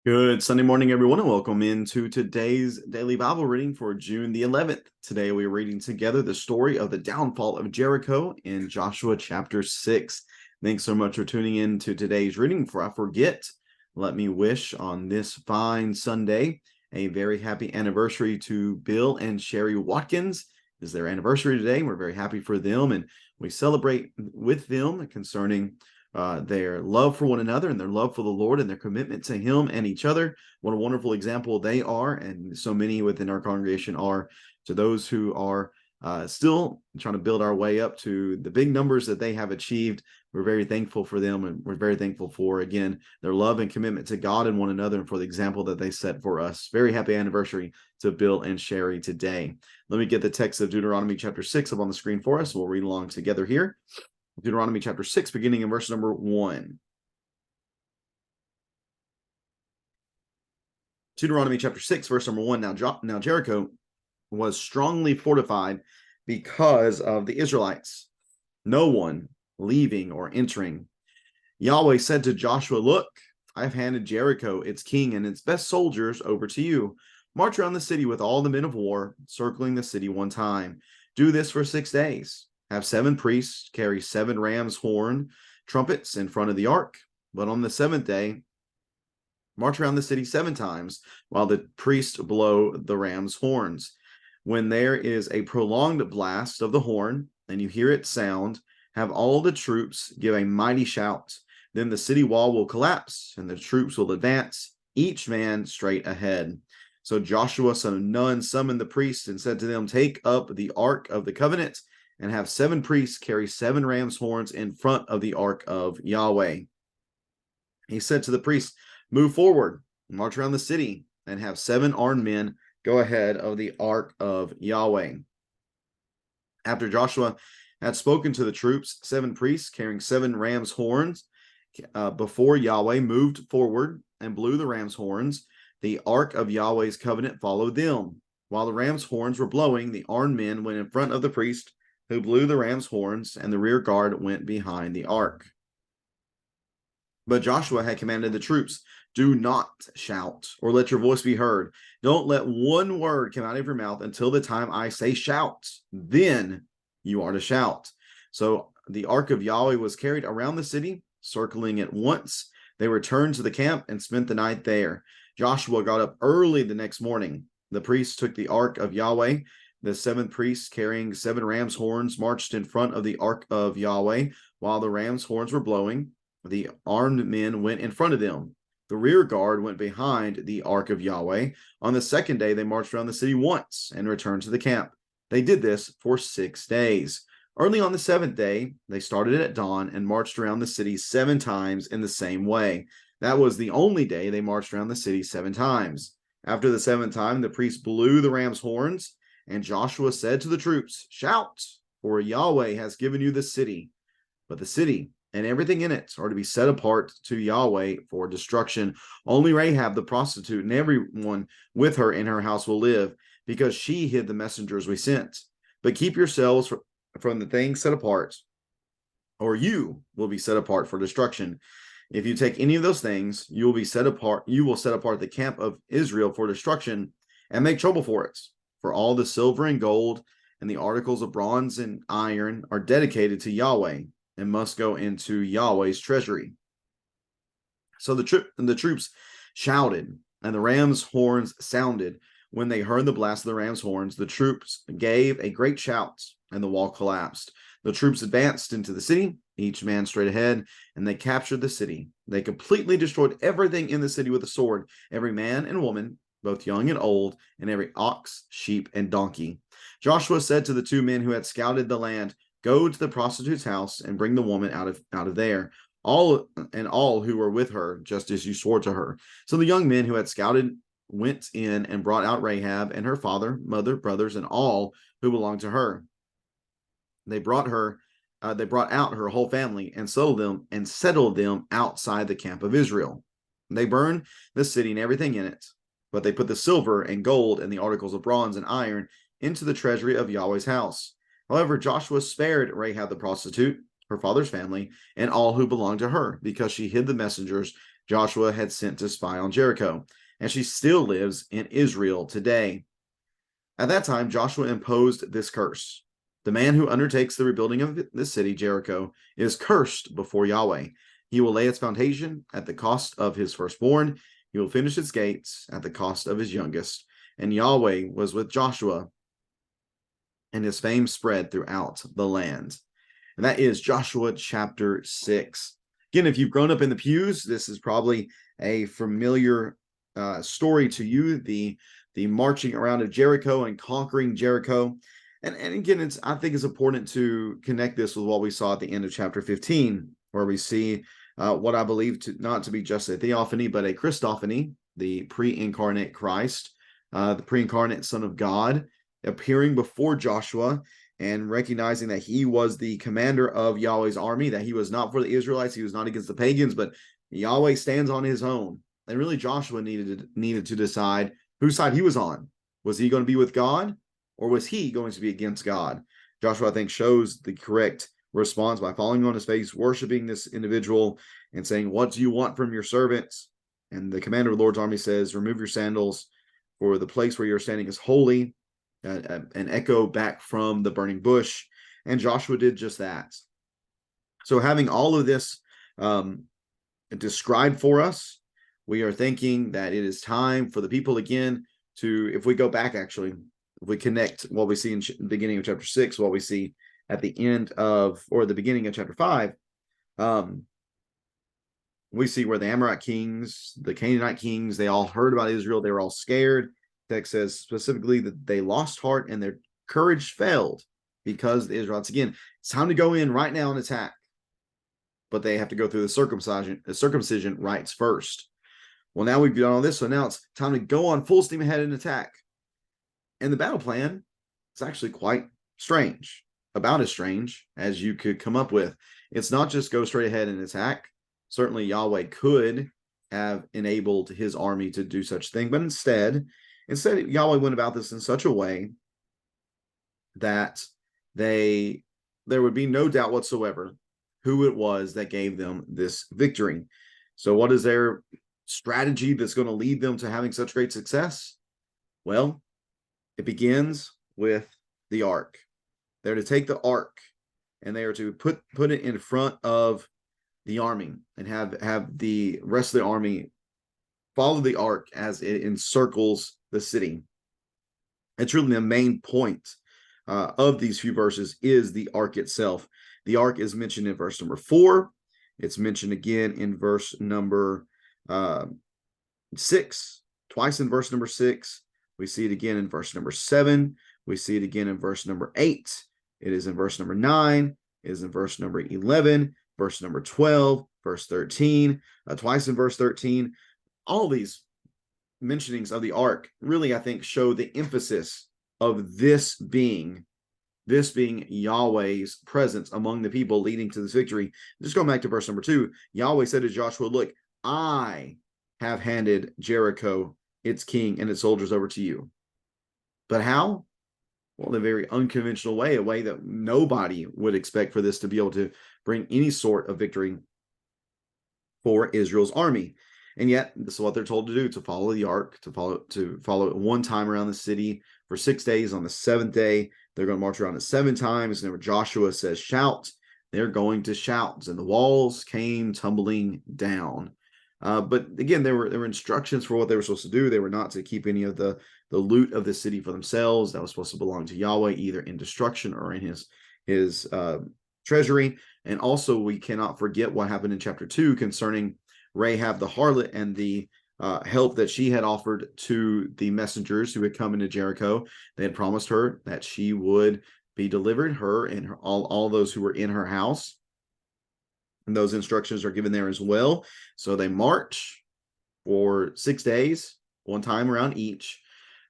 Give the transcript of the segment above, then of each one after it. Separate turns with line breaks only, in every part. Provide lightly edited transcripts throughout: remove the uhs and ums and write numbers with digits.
Good Sunday morning, everyone, and welcome into today's daily Bible reading for June the 11th. Today we are reading together the story of the downfall of Jericho in Joshua chapter 6. Thanks so much for tuning in to today's reading. Before I forget, let me wish on this fine Sunday a very happy anniversary to Bill and Sherry Watkins. It's their anniversary today. We're very happy for them, and we celebrate with them concerning their love for one another and their love for the Lord and their commitment to Him and each other. What a wonderful example they are, and so many within our congregation are, to those who are still trying to build our way up to the big numbers that they have achieved. We're very thankful for them, and we're very thankful for, again, their love and commitment to God and one another, and for the example that they set for us. Very happy anniversary to Bill and Sherry today. Let me get the text of Deuteronomy chapter 6 up on the screen for us. We'll read along together here. Deuteronomy chapter 6, beginning in verse number 1. Deuteronomy chapter 6, verse number 1. Now Jericho was strongly fortified because of the Israelites, no one leaving or entering. Yahweh said to Joshua, "Look, I've handed Jericho, its king, and its best soldiers over to you. March around the city with all the men of war, circling the city one time. Do this for 6 days. Have 7 priests carry 7 ram's horn trumpets in front of the ark. But on the 7th day, march around the city 7 times while the priests blow the ram's horns. When there is a prolonged blast of the horn and you hear it sound, have all the troops give a mighty shout. Then the city wall will collapse and the troops will advance, each man straight ahead." So Joshua son of Nun summoned the priests and said to them, "Take up the ark of the covenant and have 7 priests carry 7 ram's horns in front of the ark of Yahweh." He said to the priests, "Move forward, march around the city, and have 7 armed men go ahead of the ark of Yahweh." After Joshua had spoken to the troops, 7 priests carrying 7 ram's horns before Yahweh moved forward and blew the ram's horns. The ark of Yahweh's covenant followed them. While the ram's horns were blowing, the armed men went in front of the priest who blew the ram's horns, and the rear guard went behind the ark. But Joshua had commanded the troops, "Do not shout or let your voice be heard. Don't let one word come out of your mouth until the time I say shout. Then you are to shout." So the ark of Yahweh was carried around the city, circling it once. They returned to the camp and spent the night there. Joshua got up early the next morning. The priests took the ark of Yahweh. The 7 priests carrying 7 ram's horns marched in front of the ark of Yahweh. While the ram's horns were blowing, the armed men went in front of them. The rear guard went behind the ark of Yahweh. On the 2nd day, they marched around the city once and returned to the camp. They did this for 6 days. Early on the 7th day, they started at dawn and marched around the city 7 times in the same way. That was the only day they marched around the city 7 times. After the 7th time, the priests blew the ram's horns, and Joshua said to the troops, "Shout, for Yahweh has given you the city." But the city and everything in it are to be set apart to Yahweh for destruction. Only Rahab the prostitute and everyone with her in her house will live, because she hid the messengers we sent. But keep yourselves from the things set apart, or you will be set apart for destruction. If you take any of those things, you will be set apart. You will set apart the camp of Israel for destruction and make trouble for it. For all the silver and gold and the articles of bronze and iron are dedicated to Yahweh and must go into Yahweh's treasury. So the troops shouted, and the ram's horns sounded. When they heard the blast of the ram's horns, the troops gave a great shout, and the wall collapsed. The troops advanced into the city, each man straight ahead, and they captured the city. They completely destroyed everything in the city with a sword, every man and woman, both young and old, and every ox, sheep, and donkey. Joshua said to the 2 men who had scouted the land, "Go to the prostitute's house and bring the woman out of there, all who were with her, just as you swore to her." So the young men who had scouted went in and brought out Rahab and her father, mother, brothers, and all who belonged to her. They brought out her whole family and settled them outside the camp of Israel. They burned the city and everything in it, but they put the silver and gold and the articles of bronze and iron into the treasury of Yahweh's house. However, Joshua spared Rahab the prostitute, her father's family, and all who belonged to her, because she hid the messengers Joshua had sent to spy on Jericho, and she still lives in Israel today. At that time, Joshua imposed this curse. The man who undertakes the rebuilding of the city, Jericho, is cursed before Yahweh. He will lay its foundation at the cost of his firstborn. He will finish its gates at the cost of his youngest. And Yahweh was with Joshua, and his fame spread throughout the land. And that is Joshua chapter 6. Again, if you've grown up in the pews, this is probably a familiar story to you, the marching around of Jericho and conquering Jericho. And again, I think it's important to connect this with what we saw at the end of chapter 15, where we see what I believe not to be just a theophany, but a Christophany, the pre-incarnate Christ, the pre-incarnate Son of God, appearing before Joshua and recognizing that he was the commander of Yahweh's army, that he was not for the Israelites, he was not against the pagans, but Yahweh stands on his own. And really, Joshua needed to decide whose side he was on. Was he going to be with God, or was he going to be against God? Joshua, I think, shows the correct response by falling on his face, worshiping this individual, and saying, "What do you want from your servants?" And the commander of the Lord's army says, "Remove your sandals, for the place where you're standing is holy." An echo back from the burning bush. And Joshua did just that. So having all of this described for us, we are thinking that it is time for the people again to, if we go back, actually, if we connect what we see in the beginning of chapter 6, what we see at the end of, or the beginning of chapter 5, we see where the Amorite kings, the Canaanite kings, they all heard about Israel. They were all scared. Text says specifically that they lost heart and their courage failed because the Israelites, again, it's time to go in right now and attack, but they have to go through the circumcision rites first. Well, now we've done all this, so now it's time to go on full steam ahead and attack. And the battle plan is actually quite strange, about as strange as you could come up with. It's not just go straight ahead and attack. Certainly Yahweh could have enabled his army to do such a thing, but instead Yahweh went about this in such a way that there would be no doubt whatsoever who it was that gave them this victory. So what is their strategy that's going to lead them to having such great success? Well, it begins with the ark. They're to take the ark and they are to put it in front of the army and have the rest of the army follow the ark as it encircles the city. It's really the main point of these few verses is the ark itself. The ark is mentioned in verse number 4. It's mentioned again in verse number 6, twice in verse number 6. We see it again in verse number 7. We see it again in verse number 8. It is in verse number 9. It is in verse number 11, verse number 12, verse 13, twice in verse 13. All these mentionings of the ark really, I think, show the emphasis of this being Yahweh's presence among the people leading to this victory. Just going back to verse number 2, Yahweh said to Joshua, "Look, I have handed Jericho, its king, and its soldiers over to you." But how? Well, in a very unconventional way, a way that nobody would expect for this to be able to bring any sort of victory for Israel's army. And yet, this is what they're told to do, to follow the ark, to follow it one time around the city for 6 days. On the 7th day, they're going to march around it 7 times. And whenever Joshua says, "Shout," they're going to shout. And the walls came tumbling down. But again, there were instructions for what they were supposed to do. They were not to keep any of the loot of the city for themselves. That was supposed to belong to Yahweh, either in destruction or in his treasury. And also, we cannot forget what happened in chapter 2 concerning Rahab the harlot and the help that she had offered to the messengers who had come into Jericho. They had promised her that she would be delivered, her and all those who were in her house. And those instructions are given there as well. So they march for 6 days, one time around each.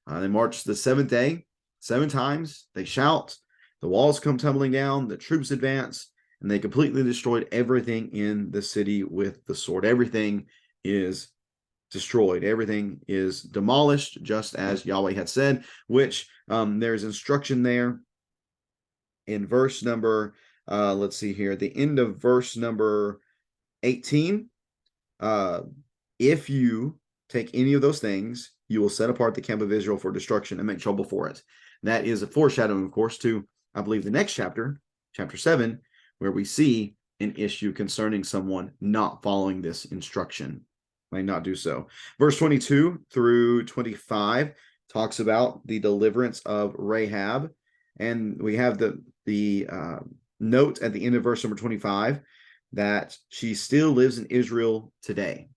They march the 7th day 7 times. They shout. The walls come tumbling down. The troops advance. And they completely destroyed everything in the city with the sword. Everything is destroyed. Everything is demolished, just as Yahweh had said, which there's instruction there in verse number, let's see here, at the end of verse number 18. If you take any of those things, you will set apart the camp of Israel for destruction and make trouble for it. And that is a foreshadowing, of course, to, I believe, the next chapter, chapter 7, where we see an issue concerning someone not following this instruction. May not do so. Verse 22 through 25 talks about the deliverance of Rahab. And we have the note at the end of verse number 25 that she still lives in Israel today.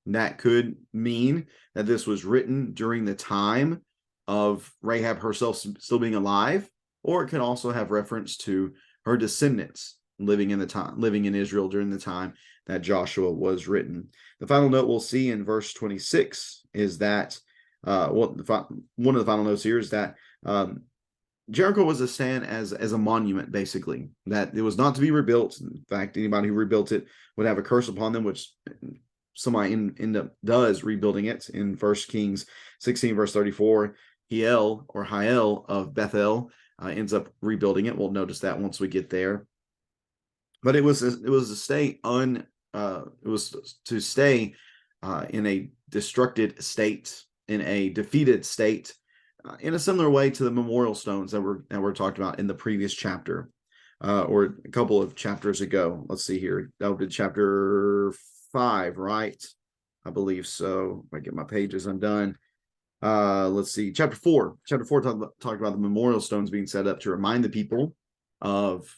That could mean that this was written during the time of Rahab herself still being alive, or it could also have reference to her descendants living in Israel during the time that Joshua was written. The final note we'll see in verse 26 is that one of the final notes here is that Jericho was a stand as a monument, basically, that it was not to be rebuilt. In fact, anybody who rebuilt it would have a curse upon them, which somebody end up does rebuilding it in 1 Kings 16, verse 34. Hiel of Bethel ends up rebuilding it. We'll notice that once we get there. But it was to stay in a destructed state, in a defeated state, in a similar way to the memorial stones that were talked about in the previous chapter, or a couple of chapters ago. Let's see here. That would be chapter 5, right? I believe so. If I get my pages undone. Let's see. Chapter 4. Chapter 4 talked about the memorial stones being set up to remind the people of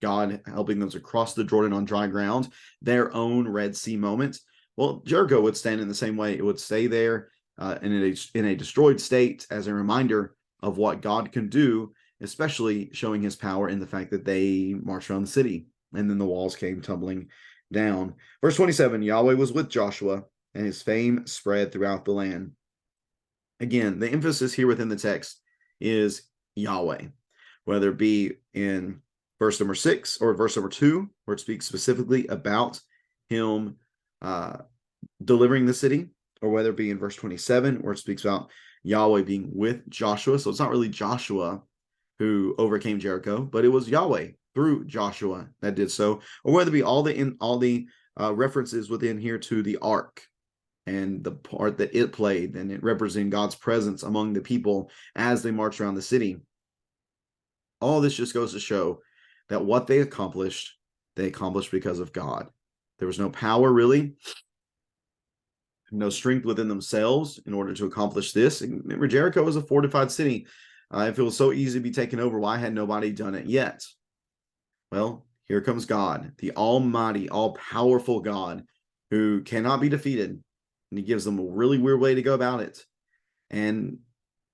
God helping them to cross the Jordan on dry ground, their own Red Sea moment. Well, Jericho would stand in the same way. It would stay there in a destroyed state as a reminder of what God can do, especially showing his power in the fact that they marched around the city and then the walls came tumbling down. Verse 27, Yahweh was with Joshua and his fame spread throughout the land. Again, the emphasis here within the text is Yahweh, whether it be in verse number 6 or verse number 2, where it speaks specifically about him delivering the city, or whether it be in verse 27, where it speaks about Yahweh being with Joshua. So it's not really Joshua who overcame Jericho, but it was Yahweh through Joshua that did so, or whether it be all the references within here to the ark and the part that it played, and it representing God's presence among the people as they marched around the city. All this just goes to show that what they accomplished because of God. There was no power, really, no strength within themselves in order to accomplish this. And remember, Jericho was a fortified city. If it was so easy to be taken over, why had nobody done it yet? Well, here comes God, the almighty, all-powerful God, who cannot be defeated. And he gives them a really weird way to go about it. And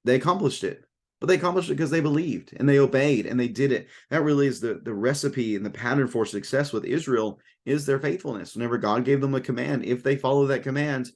they accomplished it. But they accomplished it because they believed and they obeyed and they did it. That really is the recipe and the pattern for success with Israel, is their faithfulness. Whenever God gave them a command, if they follow that command,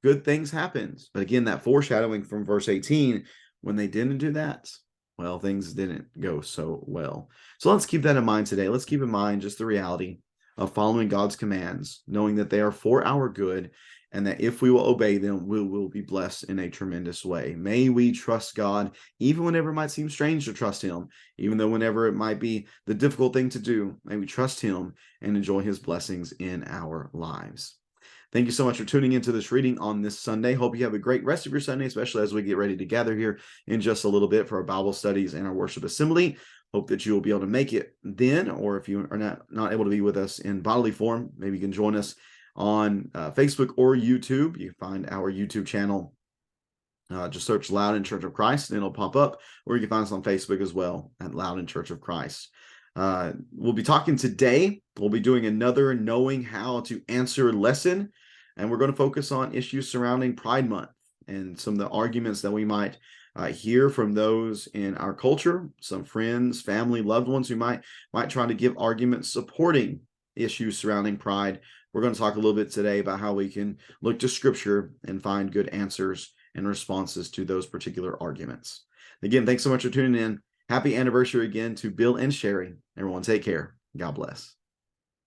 good things happen. But again, that foreshadowing from verse 18, when they didn't do that, well, things didn't go so well. So let's keep that in mind today. Let's keep in mind just the reality of following God's commands, knowing that they are for our good, and that if we will obey them, we will be blessed in a tremendous way. May we trust God, even whenever it might seem strange to trust him, even though whenever it might be the difficult thing to do, may we trust him and enjoy his blessings in our lives. Thank you so much for tuning into this reading on this Sunday. Hope you have a great rest of your Sunday, especially as we get ready to gather here in just a little bit for our Bible studies and our worship assembly. Hope that you will be able to make it then, or if you are not able to be with us in bodily form, maybe you can join us on Facebook or YouTube. You can find our YouTube channel. Just search Loudoun Church of Christ and it'll pop up, or you can find us on Facebook as well at Loudoun Church of Christ. We'll be talking today. We'll be doing another Knowing How to Answer lesson, and we're going to focus on issues surrounding Pride Month and some of the arguments that we might hear from those in our culture, some friends, family, loved ones who might try to give arguments supporting issues surrounding pride. We're going to talk a little bit today about how we can look to Scripture and find good answers and responses to those particular arguments. Again, thanks so much for tuning in. Happy anniversary again to Bill and Sherry. Everyone take care. God bless.